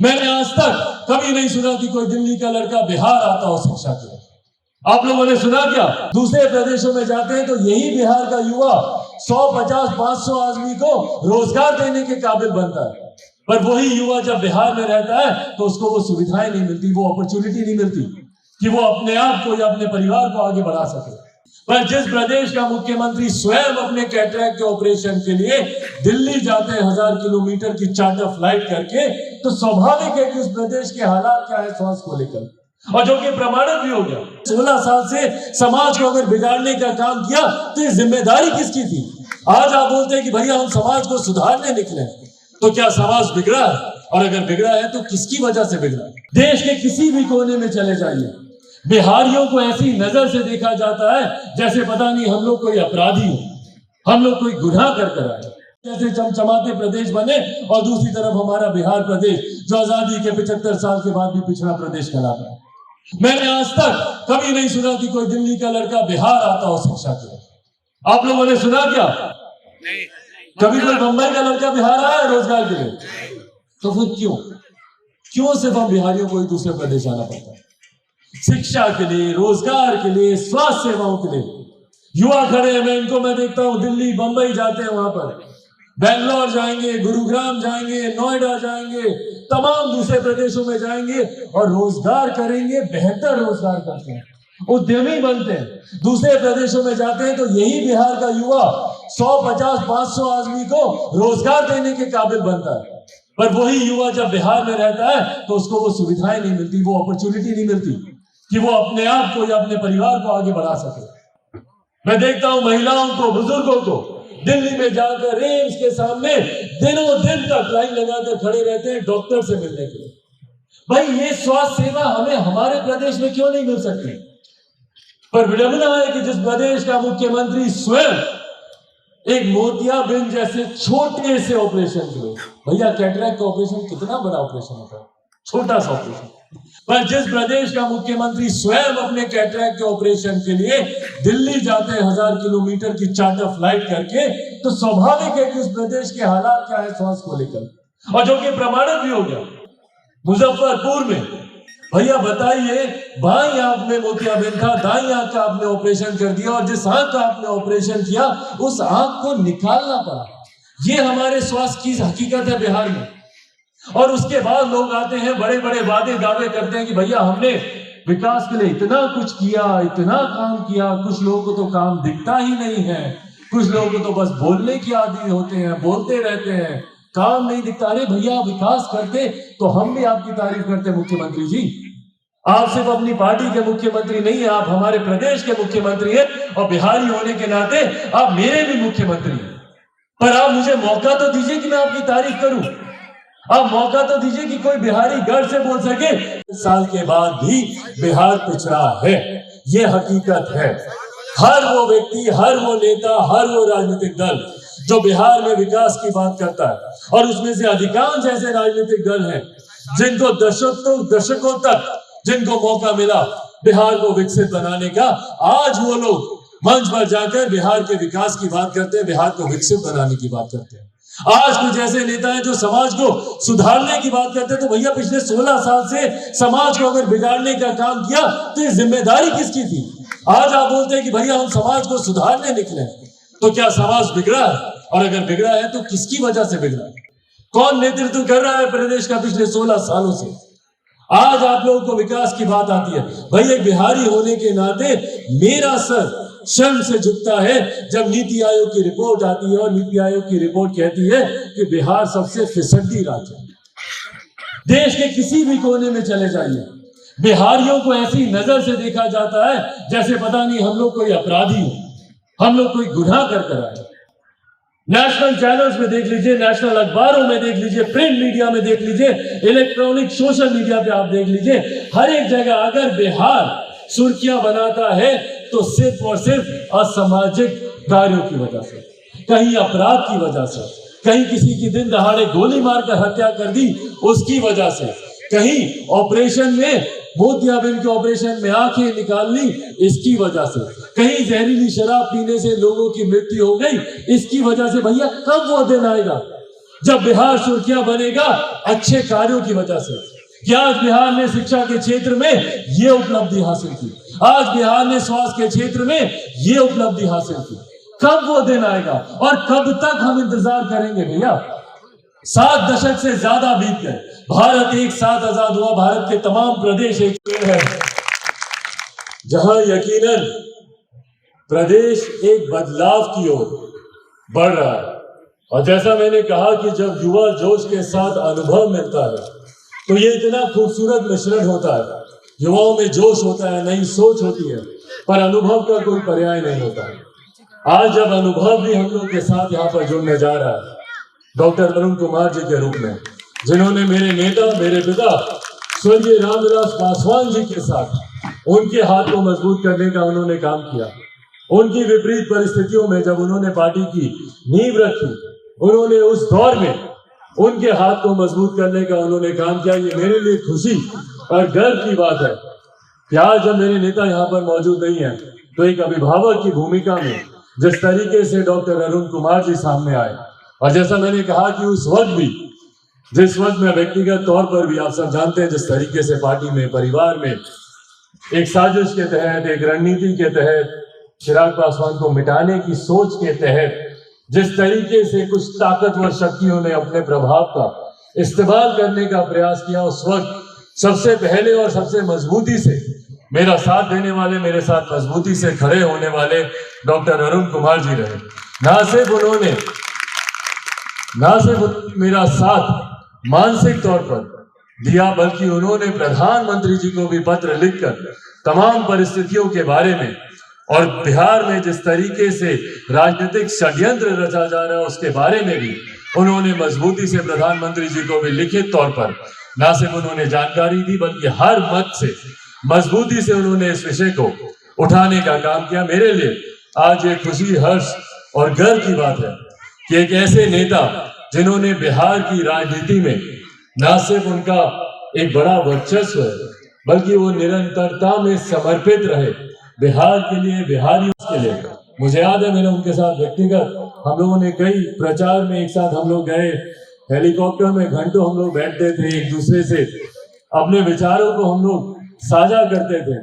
मैंने आज तक कभी नहीं सुना कि कोई दिल्ली का लड़का बिहार आता हो शिक्षा के लिए। आप लोगों ने सुना क्या? दूसरे प्रदेशों में जाते हैं तो यही बिहार का युवा 150-500 आदमी को रोजगार देने के काबिल बनता है, पर वही युवा जब बिहार में रहता है तो उसको वो सुविधाएं नहीं मिलती, वो अपॉर्चुनिटी नहीं मिलती कि वो अपने आप को या अपने परिवार को आगे बढ़ा सके। पर जिस प्रदेश का मुख्यमंत्री स्वयं अपने कैटरैक्ट के ऑपरेशन के लिए दिल्ली जाते हैं 1000 किलोमीटर की चार्टर फ्लाइट करके, तो स्वाभाविक है कि उस प्रदेश के हालात क्या है स्वास्थ्य को लेकर, और जो कि प्रमाणित भी हो गया। 16 साल से समाज को अगर बिगाड़ने का काम किया तो ये जिम्मेदारी किसकी थी? आज आप बोलते हैं कि भैया हम समाज को सुधारने निकले, तो क्या समाज बिगड़ा है? और अगर बिगड़ा है तो किसकी वजह से बिगड़ा? देश के किसी भी कोने में चले जाइए, बिहारियों को ऐसी नजर से देखा जाता है जैसे पता नहीं हम लोग कोई अपराधी हो, हम लोग कोई गुनाह कर आए, जैसे चमचमाते प्रदेश बने। और दूसरी तरफ हमारा बिहार प्रदेश जो आजादी के 75 साल के बाद भी पिछड़ा प्रदेश कहलाता है। मैंने आज तक कभी नहीं सुना कि कोई दिल्ली का लड़का बिहार आता हो शिक्षा के लिए। आप लोगों ने सुना क्या? नहीं। कभी कोई बंबई का लड़का बिहार आया रोजगार के लिए? तो फिर क्यों सिर्फ हम बिहारियों को ही दूसरे प्रदेश आना पड़ता है? शिक्षा के लिए, रोजगार के लिए, स्वास्थ्य सेवाओं के लिए युवा खड़े हैं। मैं देखता हूं दिल्ली बंबई जाते हैं, वहां पर बेंगलोर जाएंगे, गुरुग्राम जाएंगे, नोएडा जाएंगे, तमाम दूसरे प्रदेशों में जाएंगे और रोजगार करेंगे, बेहतर रोजगार करते हैं, उद्यमी बनते हैं। दूसरे प्रदेशों में जाते हैं तो यही बिहार का युवा 150-500 आदमी को रोजगार देने के काबिल बनता है, पर वही युवा जब बिहार में रहता है तो उसको वो सुविधाएं नहीं मिलती, वो अपॉर्चुनिटी नहीं मिलती कि वो अपने आप को या अपने परिवार को आगे बढ़ा सके। मैं देखता हूं महिलाओं को, बुजुर्गों को दिल्ली में जाकर एम्स के सामने दिनों दिन तक लाइन लगाकर खड़े रहते हैं डॉक्टर से मिलने के लिए। भाई ये स्वास्थ्य सेवा हमें हमारे प्रदेश में क्यों नहीं मिल सकती? पर विडंबना है कि जिस प्रदेश का मुख्यमंत्री स्वयं एक मोतियाबिंद जैसे छोटे से ऑपरेशन के लिए, भैया कैटरैक्ट का ऑपरेशन कितना बड़ा ऑपरेशन होता है, छोटा सा ऑपरेशन, पर जिस प्रदेश का मुख्यमंत्री स्वयं अपने कैटरैक्ट के ऑपरेशन के लिए दिल्ली जाते हैं 1000 किलोमीटर की चार्टर फ्लाइट करके, तो स्वाभाविक है कि उस प्रदेश के हालात क्या है स्वास्थ्य को लेकर, और जो कि प्रमाणित भी हो गया। मुजफ्फरपुर में भैया बताइए, बाई आंख में मोतियाबिंद था, दाई आंख का आपने ऑपरेशन कर दिया, और जिस आंख का आपने ऑपरेशन किया उस आंख को निकालना पड़ा। ये हमारे स्वास्थ्य की हकीकत है बिहार में। और उसके बाद लोग आते हैं, बड़े बड़े वादे दावे करते हैं कि भैया हमने विकास के लिए इतना कुछ किया, इतना काम किया। कुछ लोगों को तो काम दिखता ही नहीं है, कुछ लोगों को तो बस बोलने की आदी होते हैं, बोलते रहते हैं, काम नहीं दिखता। अरे भैया विकास करते तो हम भी आपकी तारीफ करते मुख्यमंत्री जी। आप सिर्फ अपनी पार्टी के मुख्यमंत्री नहीं है, आप हमारे प्रदेश के मुख्यमंत्री हैं, और बिहारी होने के नाते आप मेरे भी मुख्यमंत्री हैं। पर आप मुझे मौका तो दीजिए कि मैं आपकी तारीफ करूं, आप मौका तो दीजिए कि कोई बिहारी गर्व से बोल सके साल के बाद भी बिहार पिछड़ा है। ये हकीकत है। हर वो व्यक्ति, हर वो नेता, हर वो राजनीतिक दल जो बिहार में विकास की बात करता है, और उसमें से अधिकांश ऐसे राजनीतिक दल हैं जिनको दशकों तक जिनको मौका मिला बिहार को विकसित बनाने का, आज वो लोग मंच पर जाकर बिहार के विकास की बात करते हैं, बिहार को विकसित बनाने की बात करते हैं। आज कुछ ऐसे नेता हैं जो समाज को सुधारने की बात करते हैं, तो भैया पिछले 16 साल से समाज को अगर बिगाड़ने का काम किया तो ये जिम्मेदारी किसकी थी? आज आप बोलते हैं कि भैया हम समाज को सुधारने निकले, तो क्या समाज बिगड़ा है? और अगर बिगड़ा है तो किसकी वजह से बिगड़ा है? कौन नेतृत्व कर रहा है प्रदेश का पिछले 16 सालों से? आज आप लोगों को विकास की बात आती है। भाई एक बिहारी होने के नाते मेरा सर शर्म से झुकता है जब नीति आयोग की रिपोर्ट आती है, और नीति आयोग की रिपोर्ट कहती है कि बिहार सबसे फिसड्डी राज्य है। देश के किसी भी कोने में चले जाइए, बिहारियों को ऐसी नजर से देखा जाता है जैसे पता नहीं हम लोग कोई अपराधी हो, हम लोग कोई गुनाह कर आए। नेशनल चैनल्स में देख लीजिए, नेशनल अखबारों में देख लीजिए, प्रिंट मीडिया में देख लीजिए, इलेक्ट्रॉनिक सोशल मीडिया पे आप देख लीजिए, हर एक जगह अगर बिहार सुर्खियां बनाता है तो सिर्फ और सिर्फ असामाजिक कार्यों की वजह से, कहीं अपराध की वजह से, कहीं किसी की दिन दहाड़े गोली मारकर हत्या कर दी उसकी वजह से, कहीं ऑपरेशन में मोतियाबिंद के ऑपरेशन में आंखें निकालनी इसकी वजह से, कहीं जहरीली शराब पीने से लोगों की मृत्यु हो गई इसकी वजह से। भैया कब वो दिन आएगा जब बिहार सुर्खियां बनेगा अच्छे कार्यों की वजह से कि आज बिहार ने शिक्षा के क्षेत्र में ये उपलब्धि हासिल की, आज बिहार ने स्वास्थ्य के क्षेत्र में ये उपलब्धि हासिल की। कब वो दिन आएगा और कब तक हम इंतजार करेंगे भैया? 7 दशक से ज्यादा बीत गए, भारत एक साथ आजाद हुआ, भारत के तमाम प्रदेश एक है जहां यकीनन प्रदेश एक बदलाव की ओर बढ़ रहा है। और जैसा मैंने कहा कि जब युवा जोश के साथ अनुभव मिलता है तो ये इतना खूबसूरत मिश्रण होता है। युवाओं में जोश होता है, नई सोच होती है, पर अनुभव का कोई पर्याय नहीं होता है। आज जब अनुभव भी हम लोग के साथ यहाँ पर जुड़ने जा रहा है, डॉक्टर अरुण कुमार जी के रूप में, जिन्होंने मेरे नेता, मेरे पिता स्वर्गीय रामविलास पासवान जी के साथ उनके हाथ को मजबूत करने का उन्होंने काम किया। उनकी विपरीत परिस्थितियों में जब उन्होंने पार्टी की नींव रखी, उन्होंने उस दौर में उनके हाथ को मजबूत करने का उन्होंने काम किया। ये मेरे लिए खुशी और गर्व की बात है कि आज जब मेरे नेता यहाँ पर मौजूद नहीं है तो एक अभिभावक की भूमिका में जिस तरीके से डॉक्टर अरुण कुमार जी सामने आए, और जैसा मैंने कहा कि उस वक्त भी, जिस वक्त में व्यक्तिगत तौर पर भी आप सब जानते हैं जिस तरीके से पार्टी में, परिवार में एक साजिश के तहत, एक रणनीति के तहत, चिराग पासवान को मिटाने की सोच के तहत जिस तरीके से कुछ ताकतवर शक्तियों ने अपने प्रभाव का इस्तेमाल करने का प्रयास किया, उस वक्त सबसे पहले और सबसे मजबूती से मेरा साथ देने वाले, मेरे साथ मजबूती से खड़े होने वाले डॉक्टर अरुण कुमार जी रहे। ना सिर्फ मेरा साथ मानसिक तौर पर दिया, बल्कि उन्होंने प्रधानमंत्री जी को भी पत्र लिखकर तमाम परिस्थितियों के बारे में और बिहार में जिस तरीके से राजनीतिक षड्यंत्र रचा जा रहा है उसके बारे में भी उन्होंने मजबूती से प्रधानमंत्री जी को भी लिखित तौर पर न सिर्फ उन्होंने जानकारी दी, बल्कि हर मत से मजबूती से उन्होंने इस विषय को उठाने का काम किया। मेरे लिए आज ये खुशी, हर्ष और गर्व की बात है कि एक ऐसे नेता जिन्होंने बिहार की राजनीति में न सिर्फ उनका एक बड़ा वर्चस्व है, बल्कि वो निरंतरता में समर्पित रहे बिहार के लिए, बिहारियों के लिए। मुझे याद है, मैंने उनके साथ व्यक्तिगत हम लोगों ने कई प्रचार में एक साथ हम लोग गए, हेलीकॉप्टर में घंटों हम लोग बैठते थे, एक दूसरे से अपने विचारों को हम लोग साझा करते थे।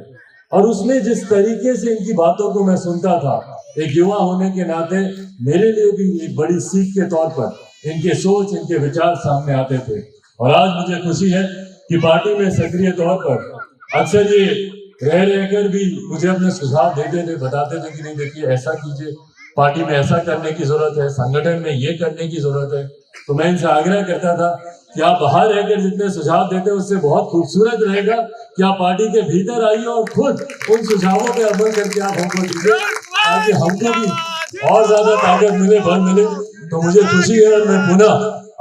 और उसमें जिस तरीके से इनकी बातों को मैं सुनता था, एक युवा होने के नाते मेरे लिए भी एक बड़ी सीख के तौर पर इनके सोच, इनके विचार सामने आते थे। और आज मुझे खुशी है कि पार्टी में सक्रिय तौर पर अक्सर ये रहकर भी मुझे अपने सुझाव देते थे, बताते थे कि नहीं देखिए ऐसा कीजिए, पार्टी में ऐसा करने की जरूरत है, संगठन में ये करने की जरूरत है। तो मैं इनसे आग्रह करता था कि आप बाहर रहकर जितने सुझाव देते हैं उससे बहुत खूबसूरत रहेगा कि आप पार्टी के भीतर आइए और खुद उन सुझावों पे अमल करके आप हमको दीजिए, ताकि हमको भी और ज्यादा ताकत मिले, बल मिले। तो मुझे खुशी है और मैं पुनः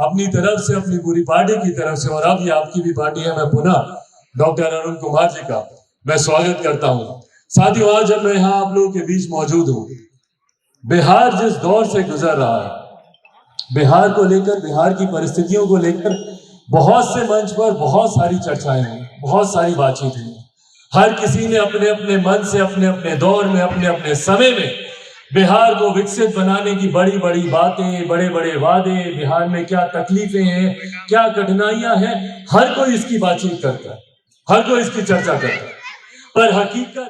अपनी तरफ से, अपनी पूरी पार्टी की तरफ से, और अब ये आपकी भी पार्टी है, मैं पुनः डॉक्टर अरुण कुमार जी का मैं स्वागत करता हूं। साथियों, आज जब मैं यहाँ आप लोगों के बीच मौजूद हूं, बिहार जिस दौर से गुजर रहा है, बिहार को लेकर, बिहार की परिस्थितियों को लेकर बहुत से मंच पर बहुत सारी चर्चाएं हुई, बहुत सारी बातचीत हुई। हर किसी ने अपने अपने मन से, अपने अपने दौर में, अपने अपने समय में बिहार को विकसित बनाने की बड़ी बड़ी बातें, बड़े बड़े वादे, बिहार में क्या तकलीफें हैं, क्या कठिनाइयां हैं, हर कोई इसकी बातचीत करता है, हर कोई इसकी चर्चा करता है। पर हकीकत